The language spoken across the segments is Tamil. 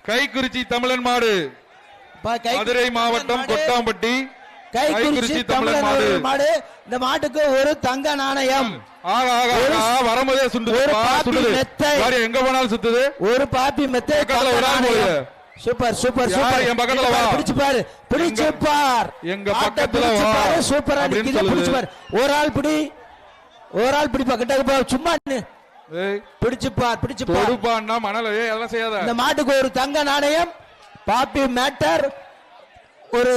கைக்குறிச்சி தமிழன் மாடு, மதுரை மாவட்டம் கொட்டாம்பட்டி கைக்குறிச்சி தமிழன் மாடு. இந்த மாட்டுக்கு ஒரு தங்க நாணயம். வரும்போதே எங்க போனாலும் சுத்துது. ஒரு பாப்பி மெத்தை சூப்பர் சூப்பர் சூப்பர். என் பக்கத்துல வா, பிடிச்சு பாரு, பிடிச்சு பார். எங்க பக்கத்துல வா, சூப்பரா நிக்குது. பிடிச்சு பாரு, ஒரு ஆள் பிடி, ஒரு ஆள் பிடி. பக்கத்துல போ, சும்மா பிடிச்சு பார், பிடிச்சு பார். மணல எல்லாம் செய்யாத. இந்த மாட்டுக்கு ஒரு தங்க நாணயம், பாப்பி மேட்டர், ஒரு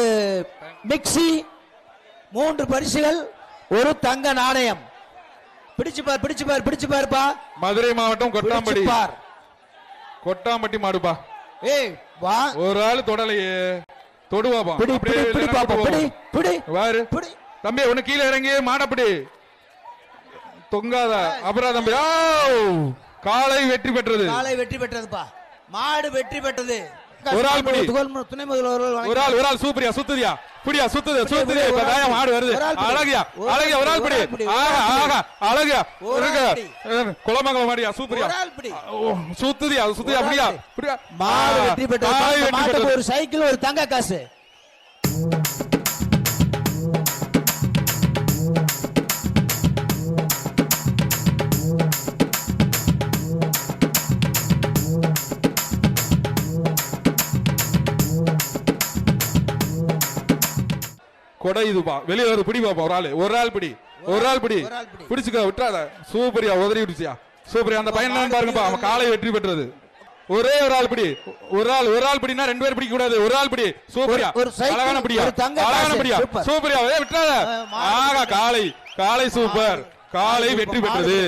மிக்சி, 3 பரிசுகள், ஒரு தங்க நாணயம். பிடிச்சு பார், பிடிச்சு பார், பிடிச்சு பாருப்பா. மதுரை மாவட்டம் கொட்டாம்பட்டி பார், கொட்டாம்பட்டி மாடுப்பா. ஏய் வா, ஒரு ஆளு தொடலையே, தொடுவாப்பா. பிடி பிடி பிடி பாப்பா, பிடி பிடி வாரு பிடி. தம்பி ஒண்ணு கீழே இறங்கி மாடப்படி தொங்காத. அப்புறம் தம்பி காலை வெற்றி பெற்றது, காலை வெற்றி பெற்றதுப்பா. மாடு வெற்றி பெற்றது. ஒரு ஆள் பிடி, துணை முதல்வர் ஒரு ஆள் சூப்பரியா சுத்துதியா, புடியா சுத்துது சுத்துது. இப்ப மாடு வருது. அழகியா அழகியா, ஒரு ஆள் பிடி. ஆஹா அழகியா குளமங்கலம் மாடியா, சூப்பரியா சுத்துதியா சுத்துதியா. அப்படியா புடியா, மாடு வெற்றி பெற்றது. மாட்டுக்கு ஒரு சைக்கிள், ஒரு தங்க காசு. கொடை இதுப்பா, வெளியே வருது. பிடி பாப்பா, ஒரு ஆள் பிடி, ஒரு ஆள் பிடி. பிடிச்சுக்க, விட்டுறாத. சூப்பரியா உதறி விடுச்சியா, சூப்பரியா. அந்த பையன் பாருங்கப்பா, அவன் காலை வெற்றி பெற்றது. ஒரே ஒரு ஆள் பிடி, ஒரு ஆள் பிடினா 2 பேர் பிடிக்க கூடாது. ஒரு ஆள் பிடி, சூப்பரியா. அழகான பிடியா, அழகான பிடியா, சூப்பரியா. விட்டுறாத. ஆகா காலை, காலை சூப்பர், காலை வெற்றி பெற்றது.